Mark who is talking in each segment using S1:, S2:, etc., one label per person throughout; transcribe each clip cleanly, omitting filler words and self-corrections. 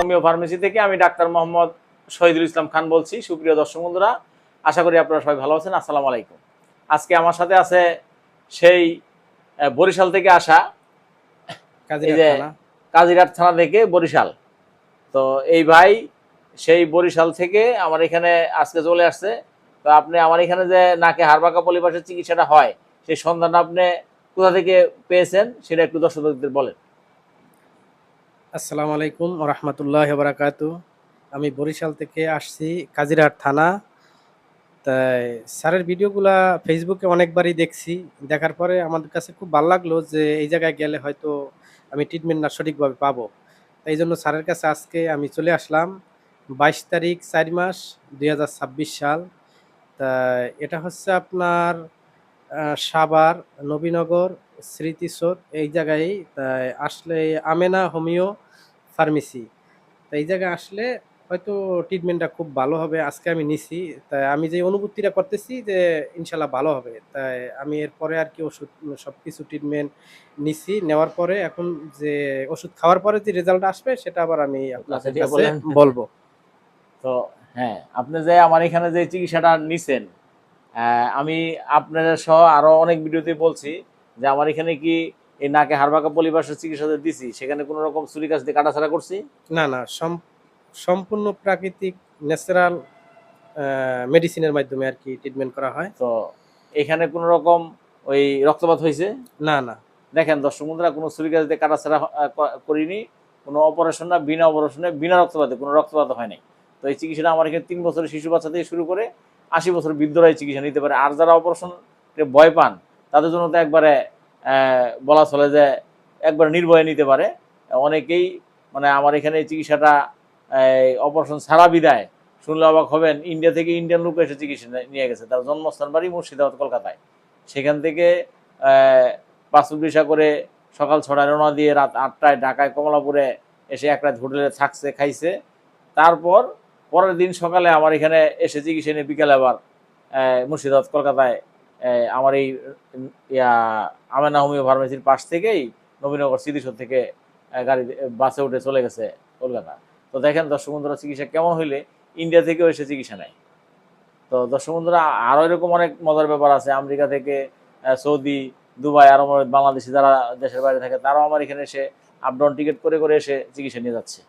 S1: Homeo pharmacy থেকে আমি doctor Mohammad Shahidul Islam Khan বলছি। সুপ্রিয় দর্শক বন্ধুরা, আশা করি আপনারা সবাই ভালো আছেন। আসসালামু আলাইকুম। আজকে আমার সাথে আছে সেই বরিশাল থেকে আসা, এই যে কাজিরহাট থানা থেকে বরিশাল। তো এই ভাই সেই বরিশাল থেকে আমার এখানে আজকে চলে আসছে। তো আপনি আমার এখানে যে নাকে হাড়বাঁকা পলিপাসের চিকিৎসাটা হয়, সেই সন্ধানটা আপনি কোথা থেকে পেয়েছেন সেটা একটু দর্শকদের বলেন।
S2: আসসালামু আলাইকুম ওয়া রাহমাতুল্লাহি ওয়া বারাকাতুহু। আমি বরিশাল থেকে আসছি, কাজিরহাট থানা। তাই স্যারের ভিডিওগুলা ফেসবুকে অনেকবারই দেখছি। দেখার পরে আমাদের কাছে খুব ভালো লাগলো যে এই জায়গায় গেলে হয়তো আমি ট্রিটমেন্টটা সঠিকভাবে পাবো। তাই জন্য স্যারের কাছে আজকে আমি চলে আসলাম। 22 তারিখ 4 মাস 2026 সাল। তা এটা হচ্ছে আপনার সাভার, নবীনগর, স্মৃতিসৌধ এই জায়গায়। তাই আসলে আমেনা হোমিও ফার্মেসি, তো এই জায়গায় আসলে হয়তো ট্রিটমেন্টটা খুব ভালো হবে। আজকে আমি নিছি, তাই আমি যে অনুভূতিটা করতেছি যে ইনশাল্লাহ ভালো হবে। তাই আমি এরপরে আর কি ওষুধ সবকিছু ট্রিটমেন্ট নিছি, নেওয়ার পরে এখন যে ওষুধ খাওয়ার পরে যে রেজাল্ট আসবে সেটা আবার আমি আপনাদের কাছে বলবো।
S1: তো হ্যাঁ, আপনি যে আমার এখানে যে চিকিৎসাটা নিছেন, আমি আপনাদের সহ আরো অনেক ভিডিওতে বলছি যে আমার এখানে কি এই নাকে হাড়বাঁকা পলিপাসের চিকিৎসা যে দিছি সেখানে কোনো রকম ছুরি কাছ দিয়ে কাটাছাড়া করছি?
S2: না না, সম্পূর্ণ প্রাকৃতিক ন্যাচারাল মেডিসিনের মাধ্যমে আর কি ট্রিটমেন্ট করা হয়।
S1: তো এখানে কোনো রকম ওই রক্তপাত হয়েছে?
S2: না না।
S1: দেখেন দর্শক বন্ধুরা, কোনো ছুরি কাছ দিয়ে কাটাছাড়া করিনি, কোনো অপারেশন না, বিনা অপারেশনে বিনা রক্তপাতে কোনো রক্তপাত হয় নাই। তো এই চিকিৎসাটা আমার এখানে 3 বছরের শিশু বাচ্চা থেকে শুরু করে 80 বছর বৃদ্ধরাই চিকিৎসা নিতে পারে। আর যারা অপারেশন ভয় পান তাদের জন্য তো একবারে বলা চলে যে একবারে নির্ভয়ে নিতে পারে। অনেকেই মানে আমার এখানে এই চিকিৎসাটা অপারেশন ছাড়া বিদায় শুনলে অবাক হবেন, ইন্ডিয়া থেকে ইন্ডিয়ান লোক এসে চিকিৎসা নিয়ে গেছে। তার জন্মস্থান বাড়ি মুর্শিদাবাদ, কলকাতায়। সেখান থেকে পাসপোর্ট ভিসা করে সকাল 6টায় রওনা দিয়ে রাত 8টায় ঢাকায় কমলাপুরে এসে এক রাত হোটেলে থাকছে, খাইছে। তারপর পরের দিন সকালে আমার এখানে এসে চিকিৎসা নিয়ে বিকালে আবার মুর্শিদাবাদ, কলকাতায় আমার এই আমেনা হোমিও ফার্মেসির পাশ থেকেই নবীনগর স্মৃতিসৌধ থেকে গাড়ি বাসে উঠে চলে গেছে কলকাতা। তো দেখেন দর্শক বন্ধুরা, চিকিৎসা কেমন হইলে ইন্ডিয়া থেকেও এসে চিকিৎসা নেয়। তো দর্শক বন্ধুরা, আরও এরকম অনেক মজার ব্যাপার আছে। আমেরিকা থেকে, সৌদি, দুবাই, আরও বাংলাদেশি যারা দেশের বাইরে থাকে তারাও আমার এখানে এসে আপ ডাউন টিকিট করে করে এসে চিকিৎসা নিয়ে যাচ্ছে।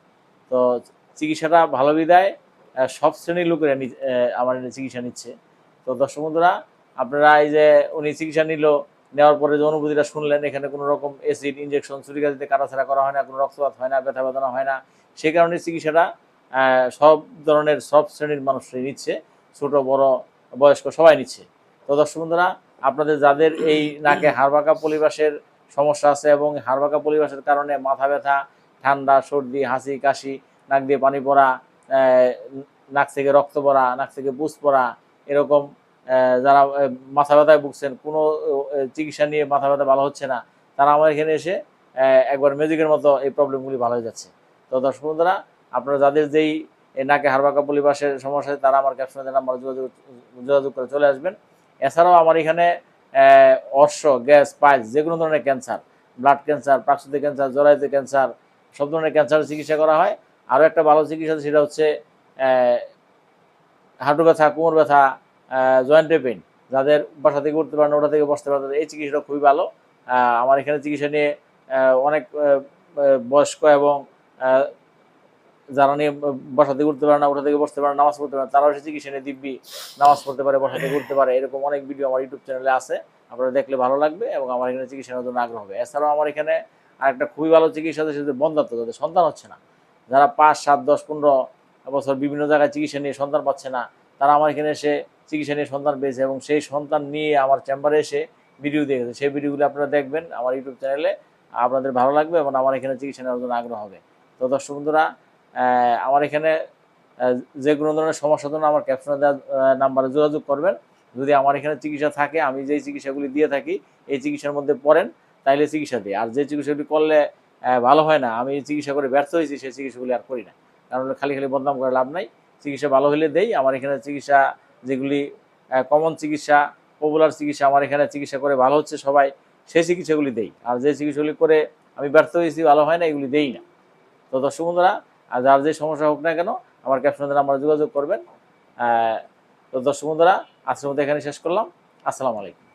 S1: তো চিকিৎসাটা ভালো বিদায় সব শ্রেণীর লোকেরা আমার চিকিৎসা নিচ্ছে। তো দর্শক বন্ধুরা, আপনারা এই যে উনি চিকিৎসা নেওয়ার পরে যে অনুভূতিটা শুনলেন, এখানে কোনো রকম অ্যাসিড ইঞ্জেকশন ছুরিকাজিতে কাটাছাড়া করা হয় না, কোনো রক্তপাত হয় না, ব্যথা বেদনা হয় না। সেই কারণে চিকিৎসাটা সব ধরনের সব শ্রেণীর মানুষরাই নিচ্ছে, ছোট বড় বয়স্ক সবাই নিচ্ছে। তো দর্শক বন্ধুরা, আপনাদের যাদের এই নাকে হাড়বাঁকা পলিপাসের সমস্যা আছে এবং হাড়বাঁকা পলিপাসের কারণে মাথা ব্যথা, ঠান্ডা, সর্দি, হাঁচি, কাশি, নাক দিয়ে পানি পড়া, নাক থেকে রক্ত পড়া, নাক থেকে পুষ পড়া, এরকম যারা মাথা ব্যথায় ভুগছেন, কোনো চিকিৎসা নিয়ে মাথা ব্যথা ভালো হচ্ছে না, তারা আমার এখানে এসে একবার ম্যাজিকের মতো এই প্রবলেমগুলি ভালো হয়ে যাচ্ছে। তো দর্শক বন্ধুরা, আপনারা যাদের যেই নাকে হাড়বাঁকা পলিপাসের সমস্যা তারা আমার ক্যাপশনে নাম্বার যোগাযোগ করে চলে আসবেন। এছাড়াও আমার এখানে অর্শ, গ্যাস, পাইলস, যে কোনো ধরনের ক্যান্সার, ব্লাড ক্যান্সার, প্রাকৃতিক ক্যান্সার, জরায়ুতে ক্যান্সার, সব ধরনের ক্যান্সারের চিকিৎসা করা হয়। আরও একটা ভালো চিকিৎসা সেটা হচ্ছে হাঁটু ব্যথা, কোমর ব্যথা, জয়েন্টে পেইন, যাদের বাসা থেকে উঠতে পারে না, ওটা থেকে বসতে পারে, এই চিকিৎসাটা খুবই ভালো। আমার এখানে চিকিৎসা নিয়ে অনেক বয়স্ক এবং যারা নিয়ে বাসা থেকে উঠতে পারে না, ওটা থেকে বসতে পারে, নামাজ পড়তে পারে, তারাও সে চিকিৎসা নিয়ে দিব্যি নামাজ পড়তে পারে, বসা থেকে উঠতে পারে। এরকম অনেক ভিডিও আমার ইউটিউব চ্যানেলে আছে, আপনারা দেখলে ভালো লাগবে এবং আমার এখানে চিকিৎসা নেওয়ার জন্য আগ্রহ হবে। এছাড়াও আমার এখানে আরেকটা খুবই ভালো চিকিৎসা আছে, সেটা বন্ধাত্ম, যাদের সন্তান হচ্ছে না, যারা 5, 7, 10, 15 বছর বিভিন্ন জায়গায় চিকিৎসা নিয়ে সন্তান পাচ্ছে না, তারা আমার এখানে এসে চিকিৎসা নিয়ে সন্তান পেয়েছে এবং সেই সন্তান নিয়ে আমার চেম্বারে এসে ভিডিও দিয়ে গেছে। সেই ভিডিওগুলো আপনারা দেখবেন আমার ইউটিউব চ্যানেলে, আপনাদের ভালো লাগবে এবং আমার এখানে চিকিৎসা নেওয়ার জন্য আগ্রহ হবে। তো দর্শক বন্ধুরা, আমার এখানে যে কোনো ধরনের সমস্যার জন্য আমার ক্যাপশনে দেওয়া নাম্বারে যোগাযোগ করবেন। যদি আমার এখানে চিকিৎসা থাকে, আমি যেই চিকিৎসাগুলি দিয়ে থাকি এই চিকিৎসার মধ্যে পড়েন, তাইলে চিকিৎসা দিই। আর যে চিকিৎসাগুলি করলে ভালো হয় না, আমি চিকিৎসা করে ব্যর্থ হয়েছি, সেই চিকিৎসাগুলি আর করি না। কারণ খালি খালি বদনাম করে লাভ নাই। চিকিৎসা ভালো হলে দেই। আমার এখানে চিকিৎসা যেগুলি কমন চিকিৎসা, পপুলার চিকিৎসা, আমার এখানে চিকিৎসা করে ভালো হচ্ছে সবাই, সেই চিকিৎসাগুলি দেই। আর যে চিকিৎসাগুলি করে আমি ব্যর্থ হয়েছি, ভালো হয় না, এগুলি দেই না। তো দর্শক বন্ধুরা, আর যার যে সমস্যা হোক না কেন আমার ক্যাপশনে দ্বারা আমরা যোগাযোগ করবেন। তো দর্শক বন্ধুরা, আজকের মধ্যে এখানে শেষ করলাম। আসসালামু আলাইকুম।